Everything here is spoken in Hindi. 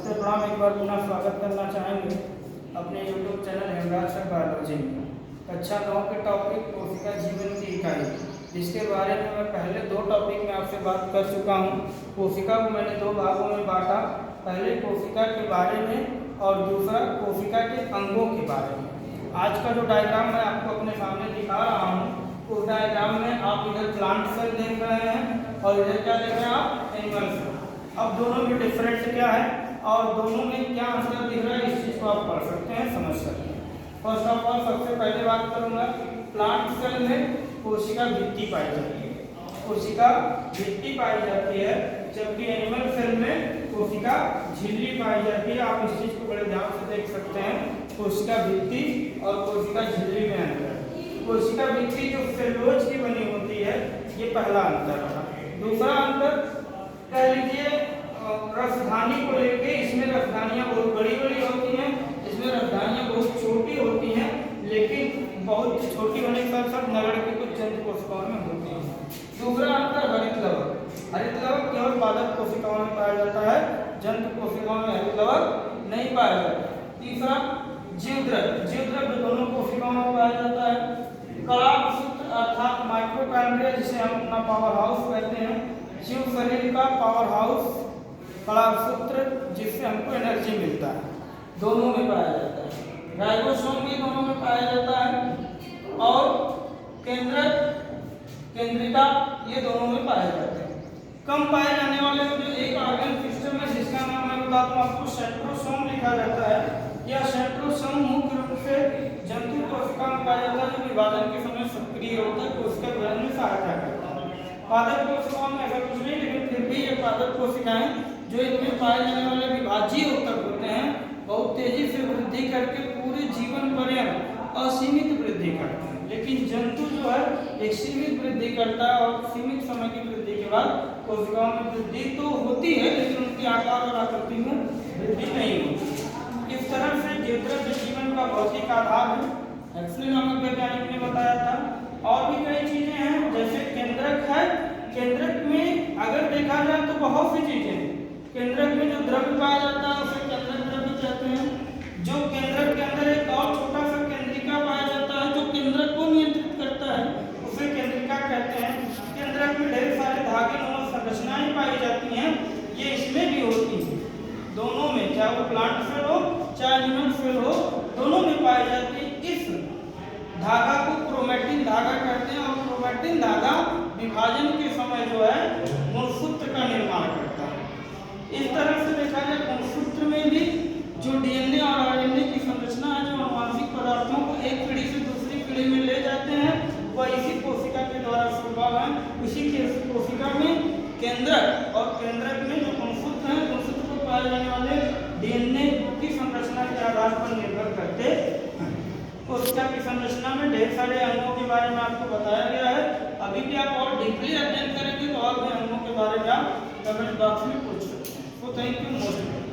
नमस्ते प्रणाम। एक बार पुनः स्वागत करना चाहेंगे अपने YouTube channel Hemraj sir biology में। कक्षा 9 के टॉपिक कोशिका जीवन की इकाई, जिसके बारे में मैं पहले 2 टॉपिक में आपसे बात कर चुका हूँ। कोशिका को मैंने 2 भागों में बांटा, पहले कोशिका के बारे में और दूसरा कोशिका के अंगों के बारे में। आज का जो डायग्राम मैं आपको अपने सामने दिखा रहा हूँ, उस डायग्राम में आप इधर प्लांट सेल देख रहे हैं और इधर क्या देख रहे हैं आप, एनिमल सेल। अब दोनों में डिफरेंस क्या है और दोनों में क्या अंतर दिख रहा है, इस चीज को आप पढ़ सकते हैं, समझ सकते हैं। फर्स्ट ऑफ ऑल सबसे पहले बात करूंगा कि प्लांट सेल में कोशिका भित्ति पाई जाती है, कोशिका भित्ति पाई जाती है, जबकि एनिमल सेल में कोशिका झिल्ली पाई जाती है। आप इस चीज को बड़े ध्यान से देख सकते हैं, कोशिका भित्ति और कोशिका झिल्ली में अंतर। कोशिका भित्ति जो सेलुलोज की बनी होती है, ये पहला अंतर रहा। दूसरा अंतर कह लीजिए रसधानी को लेके, इसमें रसधानियां बहुत बड़ी बड़ी होती हैं, इसमें रसधानियां बहुत छोटी होती हैं, लेकिन बहुत छोटी होने के साथ साथ नगड़ के कुछ जंतु कोशिकाओं में होती हैं। दूसरा अंतर हरित लवक, हरित लवक केवल पादप कोशिकाओं में पाया जाता है, जंतु कोशिकाओं में हरित लवक नहीं पाया जाता। तीसरा जीवद्रव्य, जीवद्रव्य दोनों कोशिकाओं में पाया जाता है। कलापसूत्र अर्थात माइक्रोकाइंड्रिया, जिसे हम अपना पावर हाउस कहते हैं, जीव शरीर का पावर हाउस कलापसूत्र, जिससे हमको एनर्जी मिलता है, दोनों में पाया जाता है। राइबोसोम भी दोनों में पाया जाता है और केंद्रक, केंद्रिका, ये दोनों में पाए जाते हैं। कम पाए जाने वाले जो एक ऑर्गन सिस्टम है, जिसका नाम मैं बताता हूँ आपको, सेंट्रोसोम लिखा जाता है। यह सेंट्रोसोम मुख्य रूप से जंतु कोशिका में पाया जाता है, जो विभाजन के समय सक्रिय होता है, कोशिका विभाजन में सहायता करता है। पादप कोशिकाओं में ऐसा कुछ नहीं, लेकिन फिर भी ये पादप कोशिकाएं जो इनमें पाए जाने वाले विभाजीय ऊतक होते हैं, बहुत तेजी से वृद्धि करके पूरे जीवन पर्यंत असीमित वृद्धि करते हैं। लेकिन जंतु जो है एक सीमित वृद्धि करता है और सीमित समय की वृद्धि के बाद कोशिकाओं में वृद्धि तो होती है, लेकिन उनके आकार और आकृति में वृद्धि नहीं होती। इस तरह से जीवद्रव्य जीवन का भौतिक आधार है, एक्सले नामक वैज्ञानिक ने बताया था। और भी कई चीजें हैं, जैसे केंद्रक है, केंद्रक में अगर देखा जाए तो बहुत सी चीजें हैं। केंद्रक में जो द्रव्य पाया जाता है उसे केंद्रक द्रव्य कहते हैं। जो केंद्रक के अंदर एक और छोटा सा केंद्रिका पाया जाता है, जो केंद्रक को नियंत्रित करता है, उसे केंद्रिका कहते हैं। केंद्रक में ढेर सारे धागे नुमा संरचनाएं पाई जाती हैं, ये इसमें भी होती हैं, दोनों में, चाहे वो प्लांट सेल हो चाहे एनिमल सेल हो, दोनों में पाई जाती है। इस धागा को क्रोमैटिन धागा कहते हैं और क्रोमैटिन धागा विभाजन के समय जो है गुणसूत्र का निर्माण करता है। इस तरह से देखा जाए गुणसूत्र में भी जो डीएनए और आरएनए की संरचना है, जो आनुवंशिक पदार्थों को एक पीढ़ी से दूसरी पीढ़ी में ले जाते हैं, वह इसी कोशिका के द्वारा संभव है। इसी के कोशिका में केंद्रक और केंद्रक में जो गुणसूत्र है, गुणसूत्र को पाए जाने वाले डीएनए की संरचना के आधार पर निर्भर करते हैं। कोशिका की संरचना में ढेर सारे अंगों के बारे में आपको बताया गया है। अभी भी आप और डीपली अध्ययन करेंगे तो और भी अंगों के बारे में आप कमेंट बॉक्स में पूछ सकते हैं। तो थैंक यू मोस्ट।